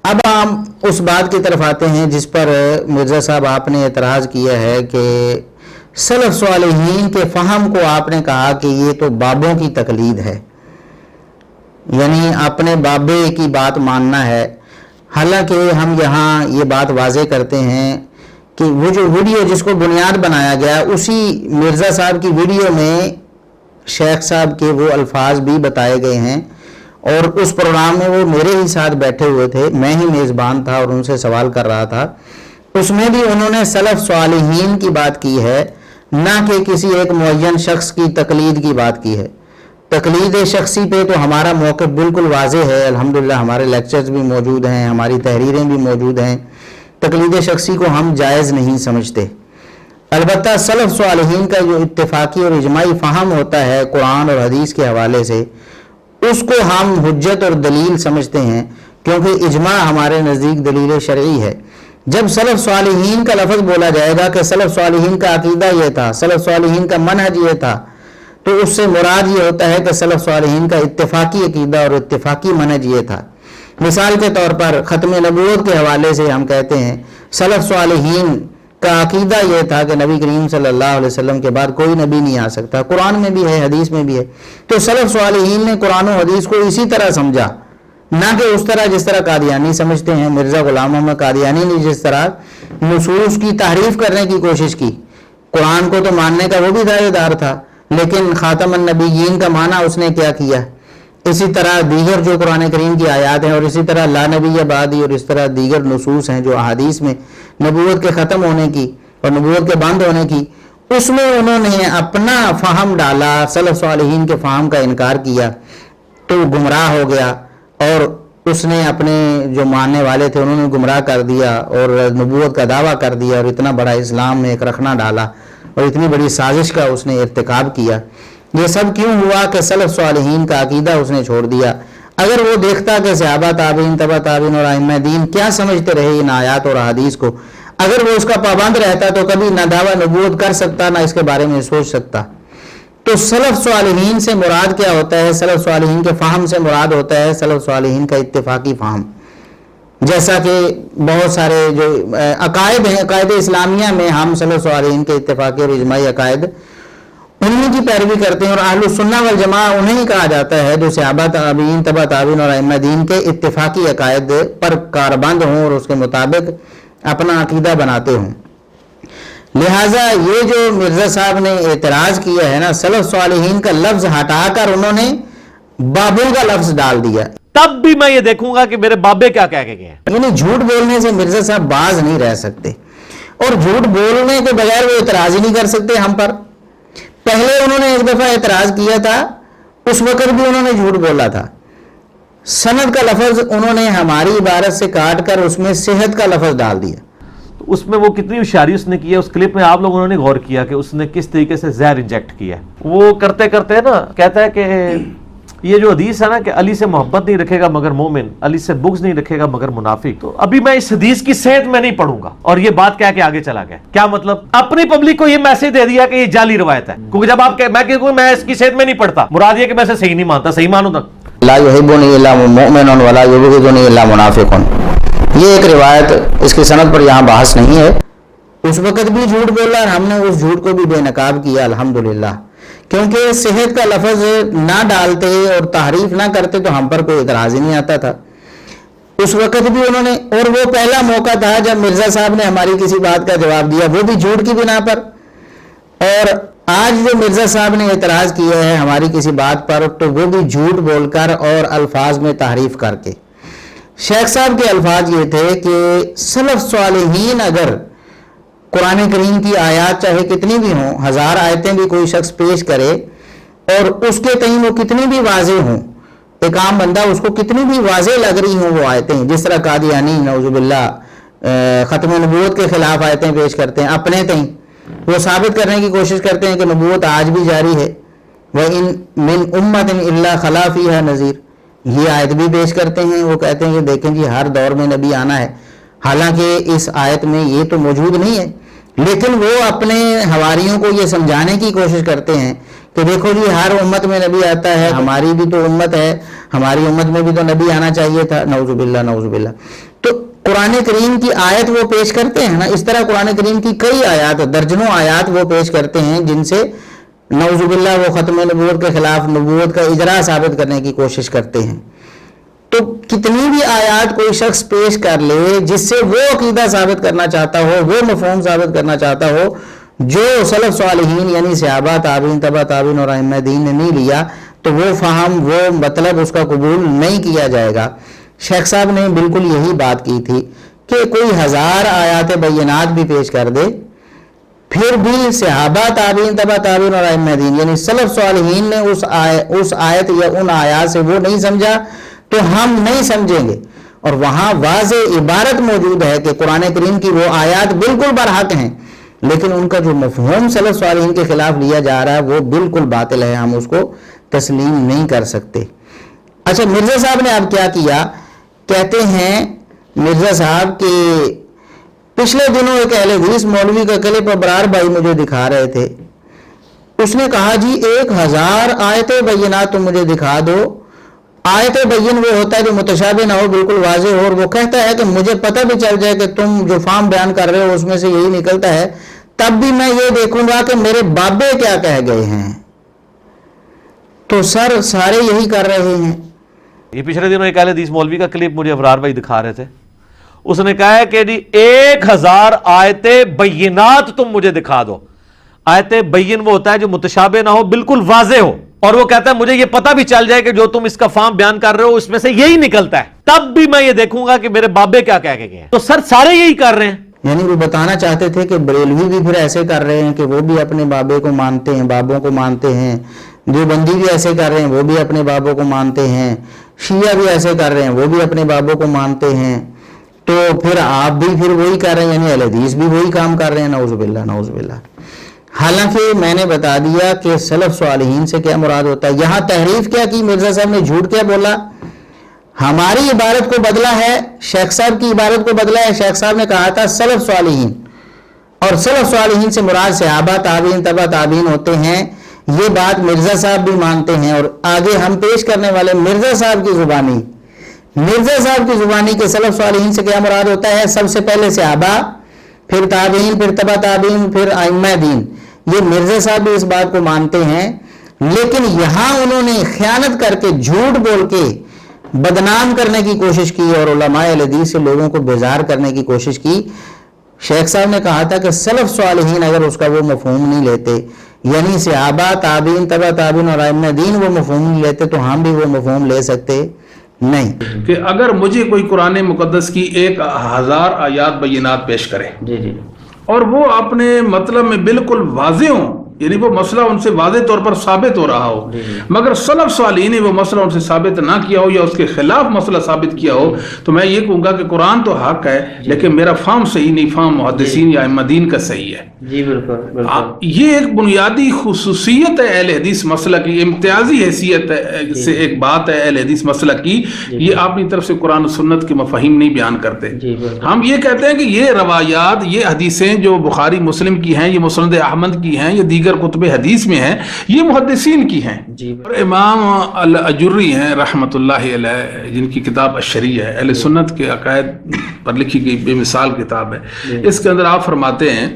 اب ہم اس بات کی طرف آتے ہیں جس پر مرزا صاحب آپ نے اعتراض کیا ہے کہ سلف صالحین کے فہم کو آپ نے کہا کہ یہ تو بابوں کی تقلید ہے، یعنی اپنے بابے کی بات ماننا ہے۔ حالانکہ ہم یہاں یہ بات واضح کرتے ہیں کہ وہ جو ویڈیو جس کو بنیاد بنایا گیا اسی مرزا صاحب کی ویڈیو میں شیخ صاحب کے وہ الفاظ بھی بتائے گئے ہیں، اور اس پروگرام میں وہ میرے ہی ساتھ بیٹھے ہوئے تھے، میں ہی میزبان تھا اور ان سے سوال کر رہا تھا۔ اس میں بھی انہوں نے سلف صالحین کی بات کی ہے، نہ کہ کسی ایک معین شخص کی تقلید کی بات کی ہے۔ تقلید شخصی پہ تو ہمارا موقف بالکل واضح ہے، الحمدللہ ہمارے لیکچرز بھی موجود ہیں، ہماری تحریریں بھی موجود ہیں۔ تقلید شخصی کو ہم جائز نہیں سمجھتے۔ البتہ سلف صالحین کا جو اتفاقی اور اجماعی فہم ہوتا ہے قرآن اور حدیث کے حوالے سے، اس کو ہم حجت اور دلیل سمجھتے ہیں، کیونکہ اجماع ہمارے نزدیک دلیل شرعی ہے۔ جب سلف صالحین کا لفظ بولا جائے گا کہ سلف صالحین کا عقیدہ یہ تھا، سلف صالحین کا منہج یہ تھا، تو اس سے مراد یہ ہوتا ہے کہ سلف صالحین کا اتفاقی عقیدہ اور اتفاقی منہج یہ تھا۔ مثال کے طور پر ختم نبوت کے حوالے سے ہم کہتے ہیں سلف صالحین کا عقیدہ یہ تھا کہ نبی کریم صلی اللہ علیہ وسلم کے بعد کوئی نبی نہیں آ سکتا، قرآن میں بھی ہے، حدیث میں بھی ہے۔ تو سلف صالحین نے قرآن و حدیث کو اسی طرح سمجھا، نہ کہ اس طرح جس طرح قادیانی سمجھتے ہیں۔ مرزا غلام محمد قادیانی نے جس طرح نصوص کی تحریف کرنے کی کوشش کی، قرآن کو تو ماننے کا وہ بھی دعوے دار تھا، لیکن خاتم النبیین کا معنی اس نے کیا کیا۔ اسی طرح دیگر جو قرآن کریم کی آیات ہیں، اور اسی طرح لا نبی بعدی، اور اس طرح دیگر نصوص ہیں جو احادیث میں نبوت کے ختم ہونے کی اور نبوت کے بند ہونے کی، اس میں انہوں نے اپنا فہم ڈالا، سلف صالحین کے فہم کا انکار کیا، تو گمراہ ہو گیا، اور اس نے اپنے جو ماننے والے تھے انہوں نے گمراہ کر دیا اور نبوت کا دعویٰ کر دیا، اور اتنا بڑا اسلام میں ایک رخنہ ڈالا اور اتنی بڑی سازش کا اس نے ارتکاب کیا۔ یہ سب کیوں ہوا کہ سلف صالحین کا عقیدہ اس نے چھوڑ دیا۔ اگر وہ دیکھتا کہ صحابہ تابعین، تبع تابعین اور ائمہ دین کیا سمجھتے رہے ان آیات اور احادیث کو، اگر وہ اس کا پابند رہتا تو کبھی نہ دعویٰ نبوت کر سکتا، نہ اس کے بارے میں سوچ سکتا۔ تو سلف صالحین سے مراد کیا ہوتا ہے؟ سلف صالحین کے فہم سے مراد ہوتا ہے سلف صالحین کا اتفاقی فہم۔ جیسا کہ بہت سارے جو عقائد ہیں، عقائد اسلامیہ میں ہم سلف صالحین کے اتفاقی اور اجماعی عقائد انہیں کی پیروی کرتے ہیں، اور اہل السنہ والجماعہ انہیں ہی کہا جاتا ہے جو صحابہ تابعین، تبع تابعین اور ائمہ دین کے اتفاقی عقائد پر کاربند ہوں اور اس کے مطابق اپنا عقیدہ بناتے ہوں۔ لہٰذا یہ جو مرزا صاحب نے اعتراض کیا ہے نا، سلف صالحین کا لفظ ہٹا کر انہوں نے بابوں کا لفظ ڈال دیا، تب بھی میں یہ دیکھوں گا کہ میرے بابے کیا کہہ کے گئے ہیں۔ یعنی جھوٹ بولنے سے مرزا صاحب باز نہیں رہ سکتے، اور جھوٹ بولنے کے بغیر وہ اعتراض ہی نہیں کر سکتے ہم پر۔ پہلے انہوں نے ایک دفعہ اعتراض کیا تھا، اس وقت بھی انہوں نے جھوٹ بولا تھا۔ سند کا لفظ انہوں نے ہماری عبارت سے کاٹ کر اس میں صحت کا لفظ ڈال دیا۔ اس میں وہ کتنی ہوشیاری اس نے کی ہے، اس کلپ میں آپ لوگوں نے غور کیا کہ اس نے کس طریقے سے زہر انجیکٹ کیا ہے۔ وہ کرتے کرتے نا کہتا ہے کہ یہ جو حدیث ہے نا کہ علی سے محبت نہیں رکھے گا مگر مومن، علی سے بغض نہیں رکھے گا مگر منافق، تو ابھی میں اس حدیث کی صحت میں نہیں پڑھوں گا، اور یہ بات کہہ کے آگے چلا گیا۔ کیا مطلب؟ اپنی پبلک کو یہ میسج دے دیا کہ یہ جعلی روایت ہے، کیونکہ جب آپ میں اس کی صحت میں نہیں پڑھتا، مراد یہ کہ میں اسے صحیح نہیں مانتا، صحیح مانوں تک لا یحبنی الا مؤمن ولا یبغضنی الا منافق، یہ ایک روایت، اس کی سند پر یہاں بحث نہیں ہے۔ اس وقت بھی جھوٹ بولا اور ہم نے اس جھوٹ کو بھی بے نقاب کیا الحمدللہ، کیونکہ صحت کا لفظ نہ ڈالتے اور تحریف نہ کرتے تو ہم پر کوئی اعتراض ہی نہیں آتا تھا۔ اس وقت بھی انہوں نے، اور وہ پہلا موقع تھا جب مرزا صاحب نے ہماری کسی بات کا جواب دیا، وہ بھی جھوٹ کی بنا پر۔ اور آج جو مرزا صاحب نے اعتراض کیا ہے ہماری کسی بات پر، تو وہ بھی جھوٹ بول کر اور الفاظ میں تحریف کر کے۔ شیخ صاحب کے الفاظ یہ تھے کہ سلف صالحین اگر قرآن کریم کی آیات چاہے کتنی بھی ہوں، 1000 آیتیں بھی کوئی شخص پیش کرے اور اس کے تئیں وہ کتنی بھی واضح ہوں، ایک عام بندہ اس کو کتنی بھی واضح لگ رہی ہوں وہ آیتیں، جس طرح قادیانی نعوذ باللہ ختم نبوت کے خلاف آیتیں پیش کرتے ہیں اپنے تئیں، وہ ثابت کرنے کی کوشش کرتے ہیں کہ نبوت آج بھی جاری ہے، وَإِن مِّنْ أُمَّةٍ إِلَّا خَلَا فِيهَا نَذِيرٌ، یہ آیت بھی پیش کرتے ہیں۔ وہ کہتے ہیں کہ دیکھیں جی ہر دور میں نبی آنا ہے، حالانکہ اس آیت میں یہ تو موجود نہیں ہے، لیکن وہ اپنے حواریوں کو یہ سمجھانے کی کوشش کرتے ہیں کہ دیکھو جی ہر امت میں نبی آتا ہے، ہماری بھی تو امت ہے، ہماری امت میں بھی تو نبی آنا چاہیے تھا، نعوذ باللہ نعوذ باللہ۔ قرآن کریم کی آیت وہ پیش کرتے ہیں نا، اس طرح قرآن کریم کی کئی آیات، درجنوں آیات وہ پیش کرتے ہیں جن سے نعوذ باللہ وہ ختم نبوت کے خلاف نبوت کا اجرا ثابت کرنے کی کوشش کرتے ہیں. تو کتنی بھی آیات کوئی شخص پیش کر لے جس سے وہ عقیدہ ثابت کرنا چاہتا ہو، وہ مفہوم ثابت کرنا چاہتا ہو جو سلف صالحین یعنی صحابہ، تابعین، تبع تابعین اور ائمہ دین نے نہیں لیا، تو وہ فہم، وہ مطلب اس کا قبول نہیں کیا جائے گا. شیخ صاحب نے بالکل یہی بات کی تھی کہ کوئی 1000 آیات بینات بھی پیش کر دے، پھر بھی صحابہ، تابعین، تبع تابعین اور ائمہ دین یعنی سلف صالحین نے اس آیت یا ان آیات سے وہ نہیں سمجھا تو ہم نہیں سمجھیں گے. اور وہاں واضح عبارت موجود ہے کہ قرآن کریم کی وہ آیات بالکل برحق ہیں، لیکن ان کا جو مفہوم سلف صالحین کے خلاف لیا جا رہا ہے وہ بالکل باطل ہے، ہم اس کو تسلیم نہیں کر سکتے. اچھا، مرزا صاحب نے اب کیا کیا، کہتے ہیں مرزا صاحب کہ پچھلے دنوں ایک اہل حدیث مولوی کا کلپ ابرار بھائی مجھے دکھا رہے تھے. اس نے کہا جی 1000 آیت بینات تم مجھے دکھا دو. آیت بین وہ ہوتا ہے جو متشابہ نہ ہو، بالکل واضح ہو، اور وہ کہتا ہے کہ مجھے پتہ بھی چل جائے کہ تم جو فارم بیان کر رہے ہو اس میں سے یہی نکلتا ہے، تب بھی میں یہ دیکھوں گا کہ میرے بابے کیا کہہ گئے ہیں. تو سر سارے یہی کر رہے ہیں. یہ پچھلے دنوں ایک اہل حدیث مولوی کا کلپ مجھے ابرار بھائی دکھا رہے تھے. اس نے کہا ہے کہ جی 1000 آیت بینات تم مجھے دکھا دو. آیت بین وہ ہوتا ہے جو متشابہ نہ ہو، بالکل واضح ہو، اور وہ کہتا ہے مجھے یہ پتہ بھی چل جائے کہ جو تم اس کا فارم بیان کر رہے ہو اس میں سے یہی نکلتا ہے، تب بھی میں یہ دیکھوں گا کہ میرے بابے کیا کہہ کے گئے ہیں. تو سر سارے یہی کر رہے ہیں. یعنی وہ بتانا چاہتے تھے کہ بریلوی بھی پھر ایسے کر رہے ہیں کہ وہ بھی اپنے بابے کو مانتے ہیں، بابوں کو مانتے ہیں. دیوبندی بھی ایسے کر رہے ہیں، وہ بھی اپنے بابوں کو مانتے ہیں. شیعہ بھی ایسے کر رہے ہیں، وہ بھی اپنے بابوں کو مانتے ہیں. تو پھر آپ بھی پھر وہی کر رہے ہیں، یعنی اہل حدیث بھی وہی کام کر رہے ہیں. نعوذ باللہ، نعوذ باللہ. حالانکہ میں نے بتا دیا کہ سلف صالحین سے کیا مراد ہوتا ہے. یہاں تحریف کیا کی مرزا صاحب نے، جھوٹ کیا بولا. ہماری عبارت کو بدلا ہے، شیخ صاحب کی عبارت کو بدلا ہے. شیخ صاحب نے کہا تھا سلف صالحین، اور سلف صالحین سے مراد صحابہ، تابعین، تبع تابعین ہوتے ہیں. یہ بات مرزا صاحب بھی مانتے ہیں، اور آگے ہم پیش کرنے والے مرزا صاحب کی زبانی کے سلف صالحین سے کیا مراد ہوتا ہے. سب سے پہلے صحابہ، پھر تابعین، پھر تبع تابعین، پھر ائمہ دین. یہ مرزا صاحب بھی اس بات کو مانتے ہیں، لیکن یہاں انہوں نے خیانت کر کے، جھوٹ بول کے بدنام کرنے کی کوشش کی اور علماء اہل حدیث سے لوگوں کو بیزار کرنے کی کوشش کی. شیخ صاحب نے کہا تھا کہ سلف صالحین اگر اس کا وہ مفہوم نہیں لیتے، یعنی صحابہ، تابعین، تبع تابعین اور ائمہ دین وہ مفہوم نہیں لیتے، تو ہم بھی وہ مفہوم لے سکتے نہیں. کہ اگر مجھے کوئی قرآن مقدس کی 1000 آیات بینات پیش کرے اور وہ اپنے مطلب میں بالکل واضح ہوں، یعنی وہ مسئلہ ان سے واضح طور پر ثابت ہو رہا ہو، مگر سلف صالحین نے وہ مسئلہ ان سے ثابت نہ کیا ہو یا اس کے خلاف مسئلہ ثابت کیا ہو، تو میں یہ کہوں گا کہ قرآن تو حق ہے لیکن میرا فہم صحیح نہیں، فہم محدثین یا ائمہ دین کا صحیح ہے. جی بالکل. یہ ایک بنیادی خصوصیت ہے اہل حدیث مسئلہ کی، امتیازی حیثیت سے ایک بات ہے اہل حدیث مسئلہ کی. یہ اپنی طرف سے قرآن و سنت کے مفاہیم نہیں بیان کرتے. ہم یہ کہتے ہیں کہ یہ روایات، یہ حدیثیں جو بخاری مسلم کی ہیں، یہ مسند احمد کی ہیں، یہ دیگر کتب حدیث میں ہیں، یہ محدثین کی ہیں. اور امام الاجری ہیں رحمۃ اللہ علیہ، جن کی کتاب الشریعہ ہے، اہل سنت کے عقائد پر لکھی گئی بے مثال کتاب ہے. اس کے اندر آپ فرماتے ہیں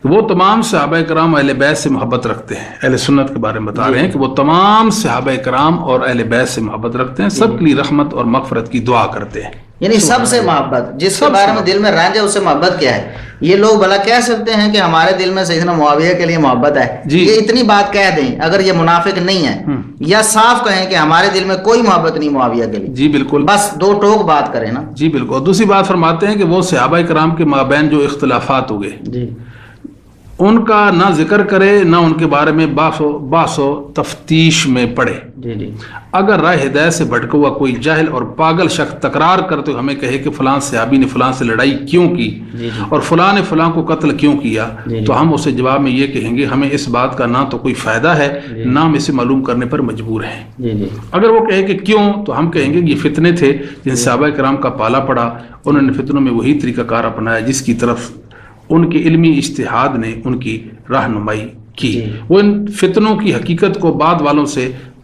کہ وہ تمام صحابہ کرام اہل بیت سے محبت رکھتے ہیں. اہل سنت کے بارے میں بتا رہے ہیں کہ وہ تمام صحابہ کرام اور اہل بیت سے محبت رکھتے ہیں، سب کے لیے رحمت اور مغفرت کی دعا کرتے ہیں. یعنی سب سے محبت، جس کے بارے میں دل میں رنج ہے اس سے محبت کیا ہے. یہ لوگ بھلا کہہ سکتے ہیں کہ ہمارے دل میں سیدنا معاویہ کے لیے محبت ہے. یہ اتنی بات کہہ دیں اگر یہ منافق نہیں ہے، یا صاف کہیں کہ ہمارے دل میں کوئی محبت نہیں معاویہ کے لیے. جی بالکل، بس دو ٹوک بات کریں نا. جی بالکل. دوسری بات فرماتے ہیں کہ وہ صحابہ کرام کے مابین جو اختلافات ہو گئے ان کا نہ ذکر کرے، نہ ان کے بارے میں باس و تفتیش میں پڑے. اگر راہ ہدایت سے بھٹکا ہوا کوئی جاہل اور پاگل شخص تکرار کرتے ہمیں کہے کہ فلاں صحابی نے فلاں سے لڑائی کیوں کی اور فلاں نے فلاں کو قتل کیوں کیا، تو ہم اسے جواب میں یہ کہیں گے ہمیں اس بات کا نہ تو کوئی فائدہ ہے، نہ ہم اسے معلوم کرنے پر مجبور ہیں. اگر وہ کہے کہ کیوں، تو ہم کہیں گے یہ فتنے تھے جن صحابہ کرام کا پالا پڑا، انہوں نے فتنوں میں وہی طریقہ کار اپنایا جس کی طرف ان کے علمی اجتہاد نے ان کی رہنمائی کی. وہ ان فتنوں کی حقیقت کو بعد والوں سے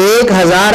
1000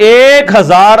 1000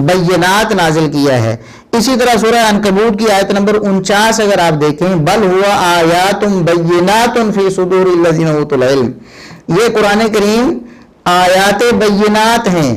بینات نازل کیا ہے۔ اسی طرح سورہ عنکبوت کی آیت نمبر 49 اگر آپ دیکھیں، بل ہوا آیات بینات فی صدور الذین اوتوا العلم، یہ قرآن کریم آیات بینات ہیں،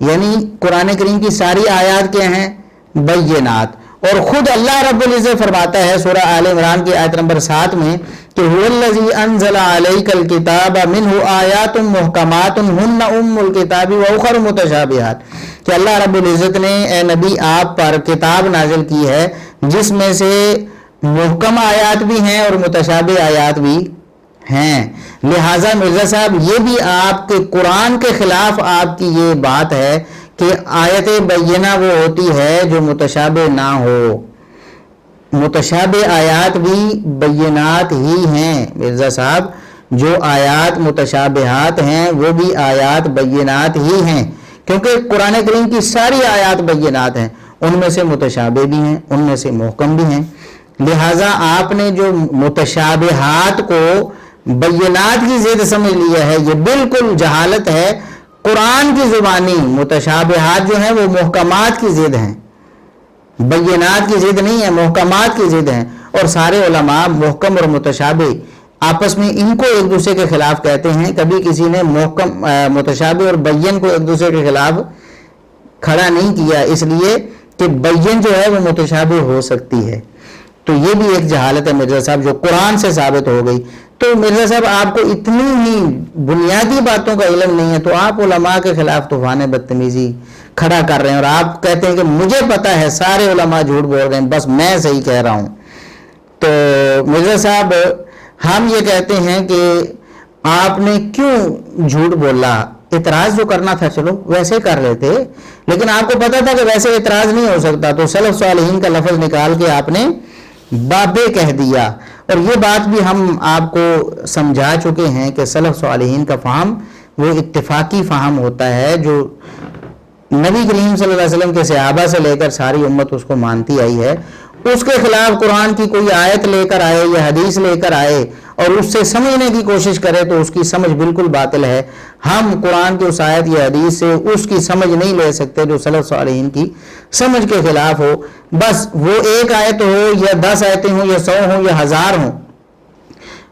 یعنی قرآن کریم کی ساری آیات کیا ہیں؟ بینات۔ اور خود اللہ رب العزت فرماتا ہے سورہ آل عمران کی آیت نمبر 7 میں کہ هو الذی انزل علیک الکتاب منہ آیات محکمات ہن ام الکتاب واخر متشابہات، کہ اللہ رب العزت نے اے نبی آپ پر کتاب نازل کی ہے جس میں سے محکم آیات بھی ہیں اور متشابہ آیات بھی ہیں۔ لہٰذا مرزا صاحب یہ بھی آپ کے قرآن کے خلاف آپ کی یہ بات ہے کہ آیت بینہ وہ ہوتی ہے جو متشابہ نہ ہو۔ متشابہ آیات بھی بینات ہی ہیں مرزا صاحب، جو آیات متشابہات ہیں وہ بھی آیات بینات ہی ہیں، کیونکہ قرآن کریم کی ساری آیات بینات ہیں، ان میں سے متشابہ بھی ہیں، ان میں سے محکم بھی ہیں۔ لہٰذا آپ نے جو متشابہات کو بینات کی ضد سمجھ لیا ہے، یہ بالکل جہالت ہے۔ قرآن کی زبانی متشابہات جو ہیں وہ محکمات کی ضد ہیں، بینات کی ضد نہیں ہے، محکمات کی ضد ہیں۔ اور سارے علماء محکم اور متشابہ آپس میں ان کو ایک دوسرے کے خلاف کہتے ہیں، کبھی کسی نے محکم متشابہ اور بین کو ایک دوسرے کے خلاف کھڑا نہیں کیا، اس لیے کہ بین جو ہے وہ متشابہ ہو سکتی ہے۔ تو یہ بھی ایک جہالت ہے مرزا صاحب جو قرآن سے ثابت ہو گئی۔ تو مرزا صاحب آپ کو اتنی ہی بنیادی باتوں کا علم نہیں ہے تو آپ علماء کے خلاف طوفان بدتمیزی کھڑا کر رہے ہیں، اور آپ کہتے ہیں کہ مجھے پتا ہے سارے علماء جھوٹ بول رہے ہیں، بس میں صحیح کہہ رہا ہوں۔ تو مرزا صاحب ہم یہ کہتے ہیں کہ آپ نے کیوں جھوٹ بولا؟ اعتراض جو کرنا تھا چلو ویسے کر لیتے، لیکن آپ کو پتا تھا کہ ویسے اعتراض نہیں ہو سکتا، تو سلف صالحین کا لفظ نکال کے آپ نے بابے کہہ دیا۔ اور یہ بات بھی ہم آپ کو سمجھا چکے ہیں کہ سلف صالحین کا فہم وہ اتفاقی فہم ہوتا ہے جو نبی کریم صلی اللہ علیہ وسلم کے صحابہ سے لے کر ساری امت اس کو مانتی آئی ہے۔ اس کے خلاف قرآن کی کوئی آیت لے کر آئے یا حدیث لے کر آئے اور اس سے سمجھنے کی کوشش کرے تو اس کی سمجھ بالکل باطل ہے۔ ہم قرآن کی اس آیت یا حدیث سے اس کی سمجھ نہیں لے سکتے جو سلف صالحین کی سمجھ کے خلاف ہو، بس وہ ایک آیت ہو یا 10 آیتیں ہوں یا 100 ہوں یا 1000 ہوں۔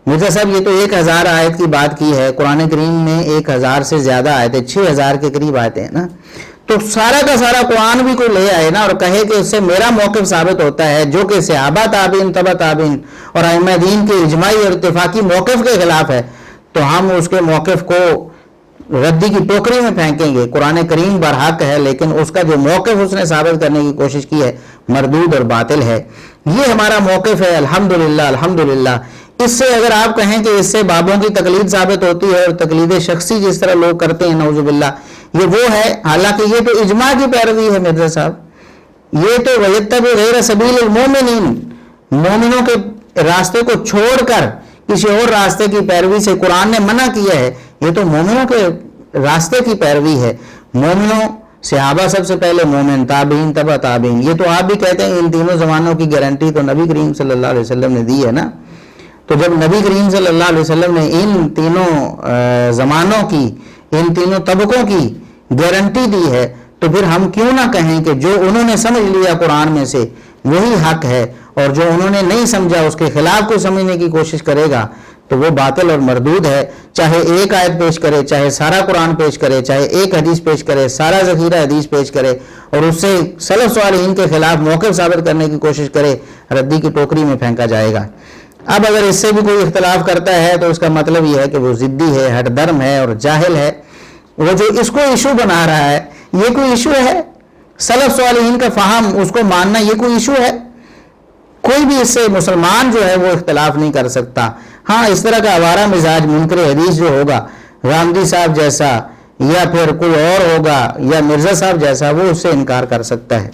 مرزا صاحب یہ تو 1000 آیت کی بات کی ہے، قرآن کریم میں 1000 سے زیادہ آیتیں، 6000 کے قریب آیتیں ہیں نا، تو سارا کا سارا قرآن بھی کوئی لے آئے نا اور کہے کہ اس سے میرا موقف ثابت ہوتا ہے جو کہ صحابہ تابعین تبع تابعین اور ائمہ دین کے اجماعی اور اتفاقی موقف کے خلاف ہے، تو ہم اس کے موقف کو ردی کی ٹوکری میں پھینکیں گے۔ قرآن کریم برحق ہے لیکن اس کا جو موقف اس نے ثابت کرنے کی کوشش کی ہے مردود اور باطل ہے۔ یہ ہمارا موقف ہے الحمدللہ الحمدللہ۔ اس سے اگر آپ کہیں کہ اس سے بابوں کی تقلید ثابت ہوتی ہے اور تقلید شخصی جس طرح لوگ کرتے ہیں نعوذ باللہ، یہ وہ ہے، حالانکہ یہ تو اجماع کی پیروی ہے مرزا صاحب، یہ تو وَيَتَّبِعْ غَيْرَ سَبِيلِ الْمُؤْمِنِينَ، مومنوں کے راستے کو چھوڑ کر کسی اور راستے کی پیروی سے قرآن نے منع کیا ہے۔ یہ تو مومنوں کے راستے کی پیروی ہے، مومنوں صحابہ سب سے پہلے مومن، تابعین تبع تابعین۔ یہ تو آپ بھی کہتے ہیں ان تینوں زمانوں کی گارنٹی تو نبی کریم صلی اللہ علیہ وسلم نے دی ہے نا، تو جب نبی کریم صلی اللہ علیہ وسلم نے ان تینوں زمانوں کی، ان تینوں طبقوں کی گارنٹی دی ہے تو پھر ہم کیوں نہ کہیں کہ جو انہوں نے سمجھ لیا قرآن میں سے وہی حق ہے، اور جو انہوں نے نہیں سمجھا اس کے خلاف کوئی سمجھنے کی کوشش کرے گا تو وہ باطل اور مردود ہے، چاہے ایک آیت پیش کرے، چاہے سارا قرآن پیش کرے، چاہے ایک حدیث پیش کرے، سارا ذخیرہ حدیث پیش کرے اور اس سے سلف صالحین کے خلاف موقف ثابت کرنے کی کوشش کرے، ردی کی ٹوکری میں پھینکا جائے گا۔ اب اگر اس سے بھی کوئی اختلاف کرتا ہے تو اس کا مطلب یہ ہے کہ وہ ضدی ہے، ہٹ درم ہے اور جاہل ہے۔ وہ جو اس کو ایشو بنا رہا ہے یہ کوئی ایشو ہے؟ سلف صالحین کا فہم اس کو ماننا یہ کوئی ایشو ہے؟ کوئی بھی اس سے مسلمان جو ہے وہ اختلاف نہیں کر سکتا۔ ہاں اس طرح کا آوارہ مزاج منکر حدیث جو ہوگا، رامدی صاحب جیسا یا پھر کوئی اور ہوگا یا مرزا صاحب جیسا، وہ اس سے انکار کر سکتا ہے۔